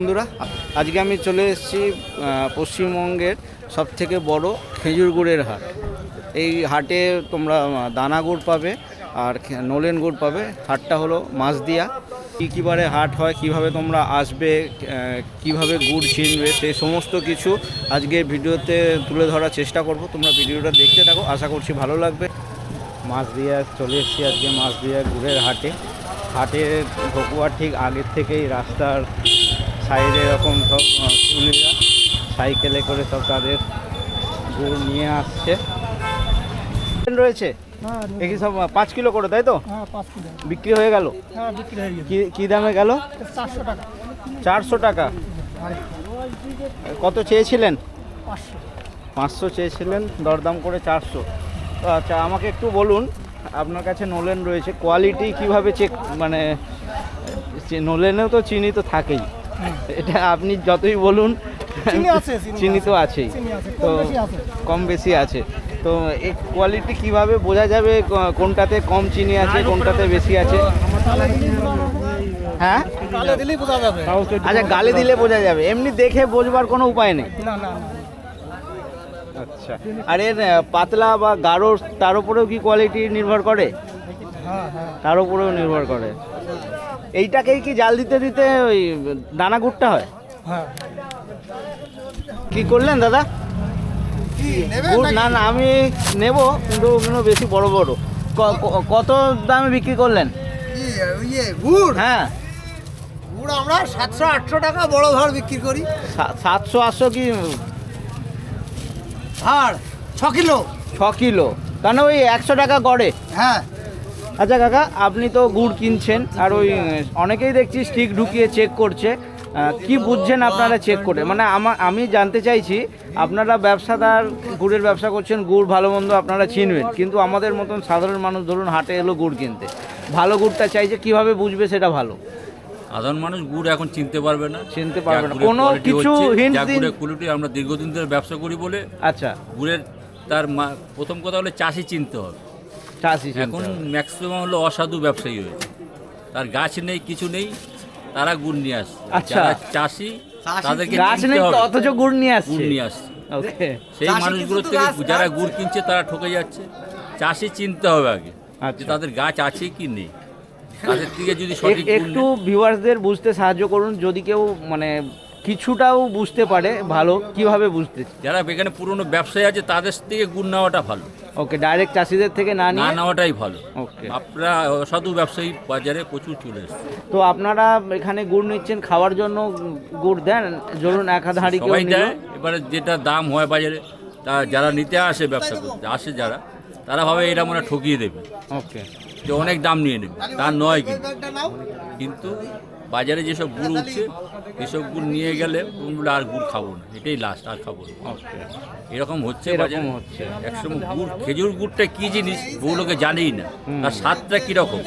বন্ধুরা, আজকে আমি চলে এসেছি পশ্চিমবঙ্গের সবথেকে বড় খেজুর গুড়ের হাট। এই হাটে তোমরা দানা গুড় পাবে আর নলেন গুড় পাবে। হাটটা হলো মাছদিয়া। কী বারে হাট হয়, কিভাবে তোমরা আসবে, কিভাবে গুড় চিনবে, সেই সমস্ত কিছু আজকে ভিডিওতে তুলে ধরার চেষ্টা করব। তোমরা ভিডিওটা দেখতে থাকো, আশা করছি ভালো লাগবে। মাছদিয়া চলে এসেছি আজকে মাছদিয়া গুড়ের হাটে। হাটে ঢোকবার ঠিক আগের থেকেই রাস্তার সাইডে এরকম সব চুনিরা সাইকেলে করে সব তাদের গুড় নিয়ে আসছে রয়েছে। দেখি সব 5 কিলো করে, তাই তো? বিক্রি হয়ে গেল? কি দামে গেল? 400 টাকা। কত চেয়েছিলেন? 500 চেয়েছিলেন, দরদাম করে 400। তো আচ্ছা, আমাকে একটু বলুন, আপনার কাছে নলেন রয়েছে, কোয়ালিটি কিভাবে চেক, মানে নলেনেও তো চিনি তো থাকেই, এটা আপনি যতই বলুন চিনি তো আছেই, তো কম বেশি আছে। তো এই কোয়ালিটি কিভাবে বোঝা যাবে কোনটাতে কম চিনি আছে, কোনটাতে বেশি আছে? হ্যাঁ, আচ্ছা, গালে দিলে বোঝা যাবে, এমনি দেখে বোঝবার কোনো উপায় নেই? আচ্ছা, আর এর পাতলা বা গাঢ় তার উপরেও কি কোয়ালিটি নির্ভর করে? তার উপরেও নির্ভর করে। এইটাকেই কি জাল দিতে দিতে ওই দানা গুড়টা হয়? কি করলেন দাদা? গুড় না না, আমি নেব, কিন্তু বেশি বড় বড়। কত দামে বিক্রি করলেন? গুড়? হ্যাঁ, গুড় আমরা 700-800 টাকা বড় ভার বিক্রি করি। 700-800 কি ভার? 6 কিলো। 6 কিলো, কেন ওই 100 টাকা গড়ে? হ্যাঁ। আচ্ছা কাকা, আপনি তো গুড় কিনছেন, আর ওই অনেকেই দেখছি স্টিক ঢুকিয়ে চেক করছে। কি বুঝছেন আপনারা চেক করে? মানে আমি জানতে চাইছি, আপনারা ব্যবসাদার, গুড়ের ব্যবসা করছেন, গুড় ভালো মন্দ আপনারা চিনবেন, কিন্তু আমাদের মতন সাধারণ মানুষ ধরুন হাটে এলো গুড় কিনতে, ভালো গুড়টা চাইছে, কিভাবে বুঝবে সেটা ভালো? সাধারণ মানুষ গুড় এখন চিনতে পারবে না, কোনো কিছু হিন্ট দিন। কোয়ালিটি আমরা দীর্ঘদিন ধরে ব্যবসা করি বলে। আচ্ছা, গুড়ের তার প্রথম কথা হলো চাষি চিনতে হবে। চাষি এখন ম্যাক্সিমাম হলো অসাধু ব্যবসায়ী হয়েছে, তার গাছ নেই, কিছু নেই, তারা গুড় নিয়ে আসছে। আচ্ছা, যারা চাষি তাদেরকে গাছ নেই অথচ গুড় নিয়ে আসছে। গুড় নিয়ে আসছে, ওকে। সেই মানুষগুলোর থেকে যারা গুড় কিনছে তারা ঠকে যাচ্ছে। চাষি চিনতে হবে আগে যে তাদের গাছ আছে কি নেই, তাদের থেকে যদি সঠিক একটু ভিউয়ার্সদের বুঝতে সাহায্য করুন, যদি কেউ মানে কিছুটাও বুঝতে পারে ভালো, কিভাবে বুঝতে? যারা এখানে পুরনো ব্যবসায়ী আছে তাদের থেকে গুড় নেওয়াটা ভালো। ওকে, ডাইরেক্ট চাষিদের থেকে না নেওয়াটাই ভালো। ওকে, আপনারা অসাধু ব্যবসায়ী বাজারে প্রচুর চলে এসেছে। তো আপনারা এখানে গুড় নিচ্ছেন, খাওয়ার জন্য গুড় দেন, ধরুন 1 হাঁড়ি কেউ সবাই নিল, দেয়। এবারে যেটা দাম হয় বাজারে, তা যারা নিতে আসে, ব্যবসা করতে আসে যারা, তারা ভাবে এটা মনে ঠকিয়ে দেবে, ওকে, যে অনেক দাম নিয়ে নেবে, তা নয়। কিন্তু বাজারে যেসব গুড় উঠছে, এসব গুড় নিয়ে গেলে বলে আর গুড় খাবো না, এটাই লাস্ট, আর খাবো না। ওকে, এরকম হচ্ছে এরকম বাজারে। হচ্ছে। একসময় গুড়, খেজুর গুড়টা কি জিনিস বহু লোকে জানেই না, তার স্বাদটা কীরকম,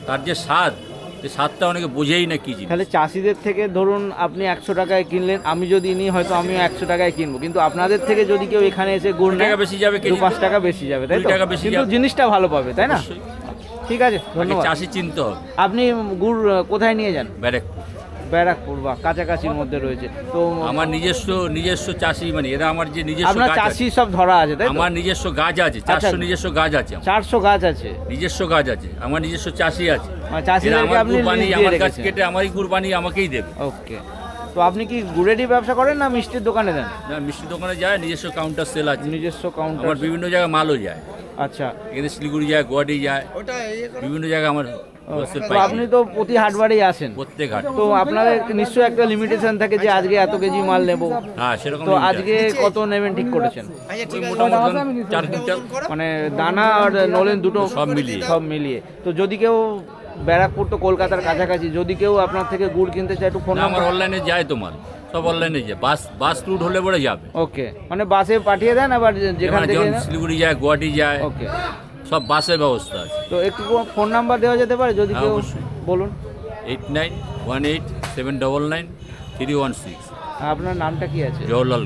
তার যে স্বাদ, সে স্বাদটা অনেকে বোঝেই না কি জিনিস। তাহলে চাষিদের থেকে ধরুন আপনি 100 টাকায় কিনলেন, আমি যদি নিই হয়তো আমিও 100 টাকায় কিনবো, কিন্তু আপনাদের থেকে যদি কেউ এখানে এসে গুড় নেয়, টাকা বেশি যাবে, 2-5 টাকা বেশি যাবে, তাই তো? 2 টাকা বেশি কিন্তু যাবে, জিনিসটা ভালো পাবে, তাই না? ঠিক আছে, ধন্যবাদ। চাষি চিনতে হবে। আপনি গুড় কোথায় নিয়ে যান? ব্যারাকপুর, বা কাছাকাছির মধ্যে রয়েছে তো? আমার নিজস্ব চাষি, মানে এরা আমার যে নিজস্ব আপনার গাছ চাষি সব ধরা আছে, তাই তো? আমার নিজস্ব গাছ আছে, 400 নিজস্ব গাছ আছে, 400 গাছ আছে, নিজস্ব গাছ আছে, আমার নিজস্ব চাষি আছে। মানে চাষিদেরকে আপনি আমার গাছ কেটে আমারই গুড় বানিয়ে আমাকেই দেবে। ওকে, তো আপনি কি গুড়েরই ব্যবসা করেন না মিষ্টির দোকানে দেন? না, মিষ্টি দোকানে যায়, নিজস্ব কাউন্টার সেল আছে, নিজস্ব কাউন্টার। আমার বিভিন্ন জায়গায় মালও যায়। আচ্ছা, এখানে শিলিগুড়ি যায়, গুয়াহাটি যায়, বিভিন্ন জায়গায় আমার হোলসেল তো পাই। আপনি তো প্রতি হাটবারেই আসেন? প্রত্যেক হাট। তো আপনাদের নিশ্চয়ই একটা লিমিটেশন থাকে যে আজকে এত কেজি মাল নেব। হ্যাঁ, সেরকম। তো আজকে কত নেবেন ঠিক করেছেন? মোটামুটি 4 কুইন্টাল, মানে দানা আর নলেন দুটো সব মিলিয়ে। তো যদি কেউ ব্যারাকপুর তো কলকাতার কাছাকাছি, যদি কেউ আপনার থেকে গুড় কিনতে চায়, একটু ফোন না, আমার অনলাইনে যায় তো মাল, সব অনলাইনে যায়, বাস রুট হলে পরে যাবে। ওকে, মানে বাসে পাঠিয়ে দেন, আবার যেখান থেকে শিলিগুড়ি যায়, গুয়াহাটি যায়, ওকে, সব বাসের ব্যবস্থা আছে। তো একটু ফোন নাম্বার দেওয়া যেতে পারে যদি কেউ? অবশ্যই। বলুন। 8918793316। আপনার নামটা কি আছে? জওহরলাল।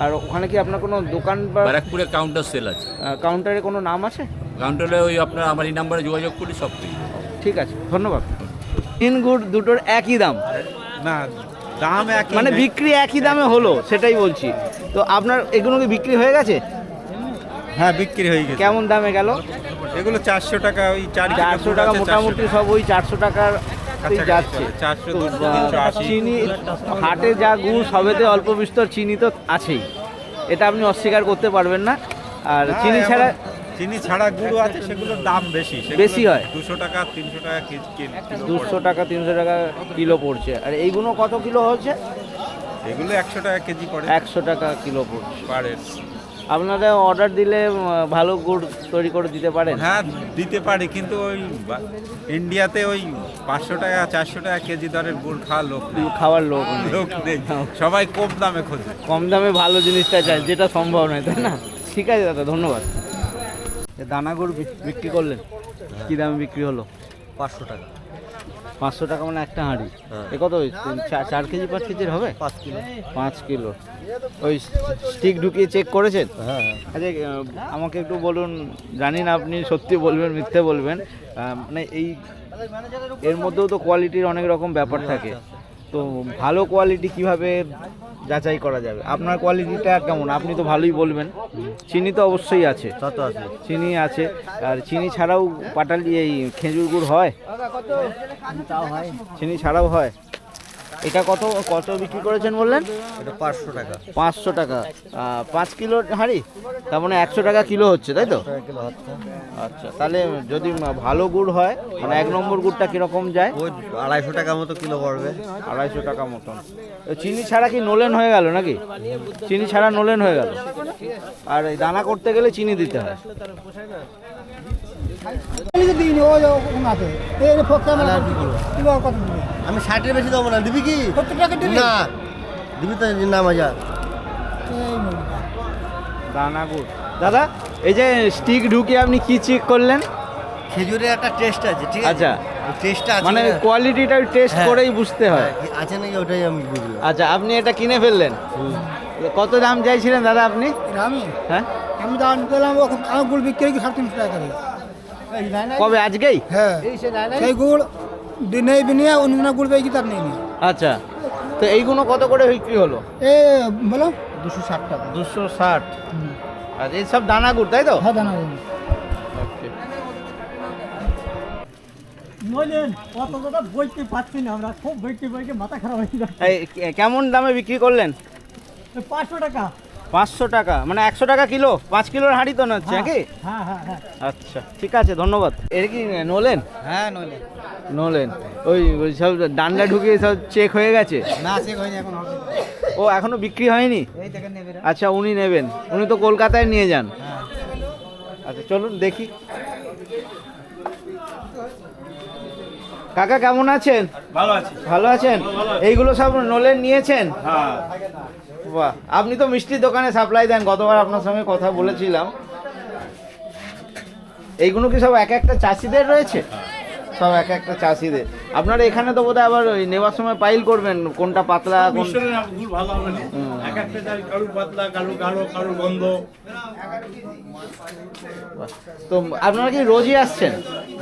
আর ওখানে কি আপনার কোনো দোকান বা ব্যারাকপুরে কাউন্টার সেল আছে? কাউন্টারে কোনো নাম আছে? কাউন্টারে ওই আপনার আমার এই নাম্বারে যোগাযোগ করি, সব পেয়ে যাবেন। ঠিক আছে, ধন্যবাদ। তিন গুড় দুটোর একই দাম? না দাম একই মানে নেই। বিক্রি একই দামে হলো, সেটাই বলছি। তো আপনার এগুলো কি বিক্রি হয়ে গেছে? হ্যাঁ বিক্রি হয়ে গেছে। কেমন দামে গেল? এগুলো 400 টাকা, ওই 400 টাকা মোটামুটি সব ওই 400 টাকার যাচ্ছে। 400 তো, 200 380 চিনি হাটে যা গুড় সবেতে অল্প বিস্তর চিনি তো আছেই, এটা আপনি অস্বীকার করতে পারবেন না। আর চিনি ছাড়া চিনি ছাড়া গুঁড়ো আছে, সেগুলোর দাম বেশি, সেগুলো বেশি হয়। 200 টাকা 300 টাকা কেজি। 200 টাকা 300 টাকা কিলো পড়ছে। আর এইগুলো কত কিলো হচ্ছে? এগুলো 100 টাকা কেজি পড়ে 100 টাকা কিলো পড়ছে। পারে। আপনারা অর্ডার দিলে ভালো গুড় তৈরি করে দিতে পারেন? হ্যাঁ দিতে পারি, কিন্তু ওই ইন্ডিয়াতে ওই 500 টাকা 400 টাকা কেজি দরের গুড় খাওয়ার লোক নেই। খাওয়ার লোক নেই। লোক নেই, সবাই কম দামে খোঁজে। কম দামে ভালো জিনিসটা চাই, যেটা সম্ভব নয়, তাই না? ঠিক আছে দাদা, ধন্যবাদ। দানা গুড় বিক্রি করলেন, কি দামে বিক্রি হলো? 500 টাকা। 500 টাকা মানে একটা হাঁড়ি? হ্যাঁ। এ কত 4 কেজি 5 কেজির হবে? 5 কিলো। 5 কিলো। ওই স্টিক ঢুকিয়ে চেক করেছেন? হ্যাঁ। আচ্ছা, আমাকে একটু বলুন, জানি না আপনি সত্যি বলবেন মিথ্যে বলবেন, মানে এই এর মধ্যেও তো কোয়ালিটির অনেক রকম ব্যাপার থাকে, তো ভালো কোয়ালিটি কিভাবে যাচাই করা যাবে? আপনার কোয়ালিটিটা কেমন? আপনি তো ভালোই বলবেন। চিনি তো অবশ্যই আছে, কত আছে? চিনি আছে। আর চিনি ছাড়াও পাটালি এই খেজুর গুড় হয়? তাও হয়। চিনি ছাড়াও হয়। এটা কত কত বিক্রি করেছেন বললেন? এটা 500 টাকা। 500 টাকা। 5 কিলো হাঁড়ি, তার মানে 100 টাকা কিলো হচ্ছে, তাই তো? 1 কিলো হচ্ছে। আচ্ছা, তাহলে যদি ভালো গুড় হয়, মানে 1 নম্বর গুড়টা কীরকম যায়? ওই 250 টাকা মতো কিলো পড়বে। 250 টাকা মতন। চিনি ছাড়া কি নোলেন হয়ে গেল নাকি? চিনি ছাড়া নোলেন হয়ে গেল। আর এই দানা করতে গেলে চিনি দিতে হয়। আমি 60 এর বেশি দেবো না, দিবি কি? না দিবি তো না মজা। দানা গুড়। দাদা, এই যে স্টিক ঢুকিয়ে আপনি কি চেক করলেন? খেজুরের একটা টেস্ট আছে, ঠিক আছে? আচ্ছা, টেস্টটা আছে মানে না? কোয়ালিটিটা টেস্ট হ্যাঁ। করেই বুঝতে হয়। হ্যাঁ, আছে নাকি ওটাই আমি বুঝলাম। আচ্ছা, আপনি এটা কিনে ফেললেন, কত দাম চাইছিলেন দাদা আপনি? আমি হ্যাঁ, আমি দাম দিলাম, আমার গুড় বিক্রি কি 350 টাকা করে। কবে? আজকেই? হ্যাঁ, সেই গুড় দিনে বিনিয়ে অন্য গুড় বেশি তার নেই। আচ্ছা, তো এইগুলো কত করে বিক্রি হলো? এ বলো 260 টাকা। 260। আর এই সব দানা গুড়, তাই তো? হ্যাঁ দানা Okay. নইলেন কত কথা বলতে পারছি না, আমরা খুব বইতে মাথা খারাপ হয়ে যাচ্ছে। এই কেমন দামে বিক্রি করলেন? 500 টাকা। 500 টাকা মানে 100 টাকা কিলো? 5 কিলোর হাঁড়ি তো না হচ্ছে নাকি? হ্যাঁ হ্যাঁ হ্যাঁ। আচ্ছা, ঠিক আছে, ধন্যবাদ। এর কি নোলেন? হ্যাঁ নইলে নোলেন। ওই ওই সব ডান্ডা ঢুকিয়ে সব চেক হয়ে গেছে? না চেক হয়নি, এখন হবে। ও, এখনো বিক্রি হয়নি? এই দেখেন নেবে। আচ্ছা, উনি নেবেন? উনি তো কলকাতায় নিয়ে যান। আচ্ছা, চলুন দেখি। কাকা কেমন আছেন? ভালো আছে। ভালো আছেন? এইগুলো সব নোলেন নিয়েছেন? হ্যাঁ বাহ, আপনি তো মিষ্টির দোকানে সাপ্লাই দেন, গতবার আপনার সঙ্গে কথা বলেছিলাম। এইগুলো কি সব এক একটা চাষিদের রয়েছে? সব এক একটা চাষিদের। আপনারা এখানে তো বোধহয় আবার ওই নেওয়ার সময় পাইল করবেন, কোনটা পাতলা কোন। গুড় ভালো হবে না, এক একটা চাল কারু পাতলা, কারু গাঢ়, কারু গন্ধ। তো আপনারা কি রোজই আসছেন?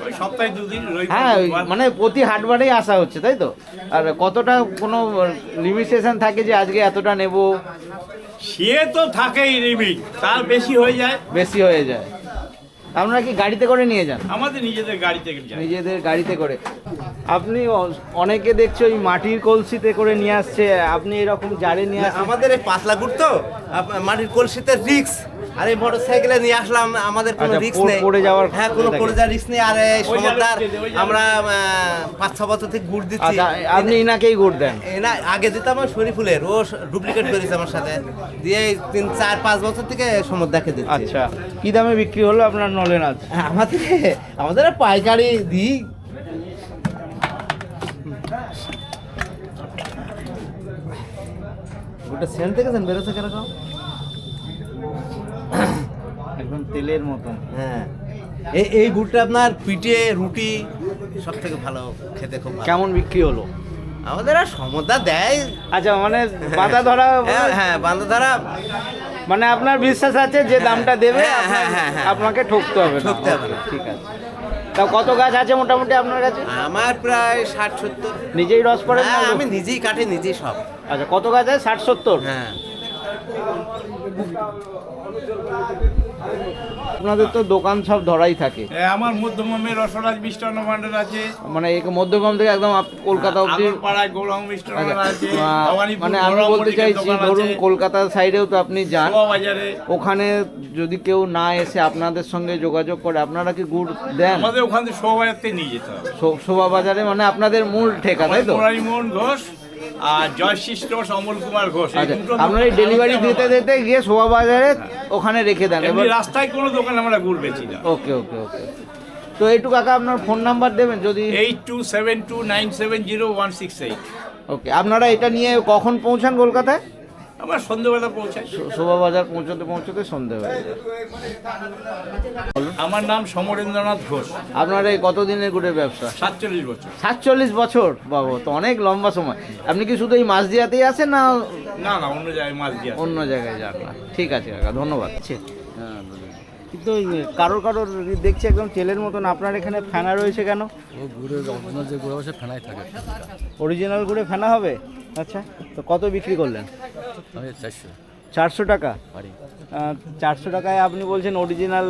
ওই সপ্তাহে 2 দিন হ্যাঁ, ওই মানে প্রতি হাটবারেই আসা হচ্ছে, তাই তো? আর কতটা কোনো লিমিটেশন থাকে যে আজকে এতটা নেব? সে তো থাকেই লিমিট, তার বেশি হয়ে যায়। বেশি হয়ে যায়। আপনারা কি গাড়িতে করে নিয়ে যান? আমাদের নিজেদের গাড়ি থেকে যায়। নিজেদের গাড়িতে করে। আপনি অনেকে দেখছি ওই মাটির কলসিতে করে নিয়ে আসছে, আপনি এরকম জারে নিয়ে আসছেন? আমাদের এই পাতলা গুড় তো মাটির কলসিতে রিক্স, আর এই মোটরসাইকেলে নিয়ে আসলাম, আমাদের কোনো আচ্ছা, রিক্স নেই। পড়ে যাওয়ার হ্যাঁ, কোনো থাকে। পড়ে যাওয়ার রিক্স নেই। আর এই ওই সমতার জালে ওই জালে আমরা 5-6 বছর থেকে গুড় দিচ্ছি। আচ্ছা, আপনি ইনাকেই গুড় দেন? না, আগে দিতাম ওই শরীফুলের, ও ডুপ্লিকেট করেছে আমার সাথে দিয়ে 3-4-5 বছর থেকে সমুদ্রকে দিচ্ছি। আচ্ছা, কি দামে বিক্রি হলো আপনার নলেন আজ? আমাদের পাইকারি দিই। ওটা সেন্ট দেখেছেন বেরোচ্ছে কিরকম? একদম তেলের মতন। হ্যাঁ, এই গুড়টা আপনার পিঠে রুটি সব থেকে ভালো, খেতে খুব ভালো। কেমন বিক্রি হলো? আমাদের আর সমতা দেয়। আচ্ছা, মানে বাধা ধরা? হ্যাঁ বান্ধব ধরা। মানে আপনার বিশ্বাস আছে যে দামটা দেবে হ্যাঁ, হ্যাঁ, হ্যাঁ, হ্যাঁ। আপনাকে ঠকতে হবে না? ঠকতে হবে না। Okay, ঠিক আছে। তা কত গাছ আছে মোটামুটি আপনার কাছে? আমার প্রায় 60-70। নিজেই রস করেন না? হ্যাঁ, আমি নিজেই কাটি, নিজেই সব। আচ্ছা, কত গাছ আছে? 60-70? হ্যাঁ। আপনাদের তো দোকান সব ধরাই থাকে, আমার মধ্যমে রসরাজ মিষ্টান্ন ভান্ডার আছে, মানে এই মধ্যগ্রাম থেকে একদম কলকাতা অবধি। পাড়ায় গৌরাঙ্গ মিষ্টান্ন আচ্ছা, ভান্ডার আছে, মানে আমি বলতে চাইছি ধরুন কলকাতার সাইডেও তো আপনি যান, বাজারে ওখানে যদি কেউ না এসে আপনাদের সঙ্গে যোগাযোগ করে, আপনারা কি গুড় দেন? আমাদের ওখান থেকে শোভাবাজারতে নিয়ে যেতে হবে। শোভা বাজারে, মানে আপনাদের মূল ঠেকা, তাই তো? মোরারিমোহন ঘোষ আর জয়শ্রী স্টোর্স অমল কুমার ঘোষ, এই আচ্ছা, দুটো আপনারা দোকান ডেলিভারি আমাদের দিতে দিতে গিয়ে শোভা বাজারে ওখানে রেখে দেন। এমনি এবার রাস্তায় কোনো দোকান আমরা গুড় বেচি না। ওকে ওকে ওকে। তো এইটু কাকা আপনার ফোন নাম্বার দেবেন যদি? 8272970168। ওকে, আপনারা এটা নিয়ে কখন পৌঁছান কলকাতায়? আমরা সন্ধ্যেবেলা পৌঁছাই। শোভা বাজার পৌঁছতে পৌঁছতে সন্ধে হয়ে যায়। আমার নাম সমরেন্দ্রনাথ ঘোষ, আপনার এই কতদিনের গুড়ের ব্যবসা? 47 বছর। 47 বছর? বাবা, তো অনেক লম্বা সময়। আপনি কি শুধু এই মাছ দিয়াতেই আসেন না না না, অন্য জায়গায় মাছ দিয়ে আসে। অন্য জায়গায় যান না? ঠিক আছে কাকা, ধন্যবাদ। কিন্তু ওই কারোর কারোর দেখছি একদম তেলের মতন, আপনার এখানে ফেনা রয়েছে কেন? ও গুড়ের অরিজিনাল যে গুড় সে ফেনাই থাকে। অরিজিনাল গুড়ে ফেনা হবে? আচ্ছা, তো কত বিক্রি করলেন? আমি 400 400 টাকা? পারি। 400 টাকায় আপনি বলছেন অরিজিনাল,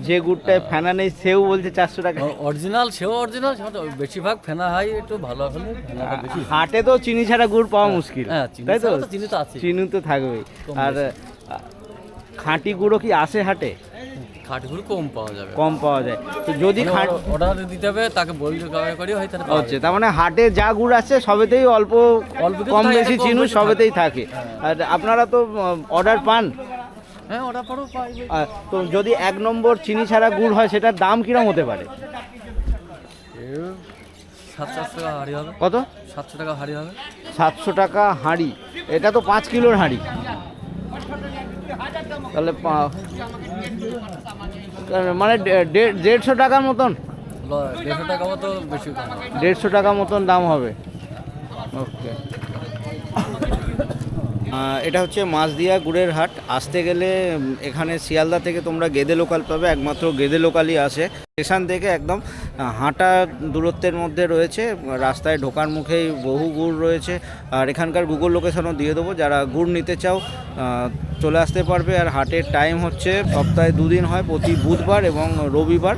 যে গুড়টায় ফেনা নেই সেও বলছে 400 টাকা? অরিজিনাল সেও অরিজিনাল, বেশিরভাগ ফেনা হয় একটু ভালো হলে ফেনাটা বেশি। হাটে তো চিনি ছাড়া গুড় পাওয়া মুশকিল, হ্যাঁ, চিনি তাই তো? ছাড়া তো চিনি তো আছেই। চিনি তো থাকবেই। কম আর খাঁটি গুঁড়ো কি আসে হাটে? খাঁটি গুড় কম পাওয়া যাবে, কম পাওয়া যায়। তো যদি অর্ডার দিতে হবে তাকে বললে করি হয় তাহলে পাওয়া হচ্ছে, যাবে। তার মানে হাটে যা গুড় আছে সবেতেই অল্প অল্পতেই কম থাকে, বেশি কম চিনি বেশি সবেতেই থাকে। আর আপনারা তো অর্ডার পান। হ্যাঁ, অর্ডার পরেও পাই। তো যদি 1 নম্বর চিনি ছাড়া গুড় হয়, সেটার দাম কিরম হতে পারে? 700 টাকা হাঁড়ি হবে। কত? 700 টাকা হাঁড়ি হবে। 700 টাকা হাঁড়ি? এটা তো 5 কিলোর হাঁড়ি। তাহলে মানে 150 টাকার মতন? 150 টাকা মতো বেশি কম হবে। 150 টাকা মতন দাম হবে। ওকে। এটা হচ্ছে মাছদিয়া গুড়ের হাট। আসতে গেলে এখানে শিয়ালদা থেকে তোমরা গেদে লোকাল পাবে, একমাত্র গেদে লোকালই আসে। স্টেশন থেকে একদম হাঁটা দূরত্বের মধ্যে রয়েছে, রাস্তায় ঢোকার মুখেই বহু গুড় রয়েছে। আর এখানকার গুগল লোকেশনও দিয়ে দেবো, যারা গুড় নিতে চাও চলে আসতে পারবে। আর হাটের টাইম হচ্ছে সপ্তাহে 2 দিন হয়, প্রতি বুধবার এবং রবিবার।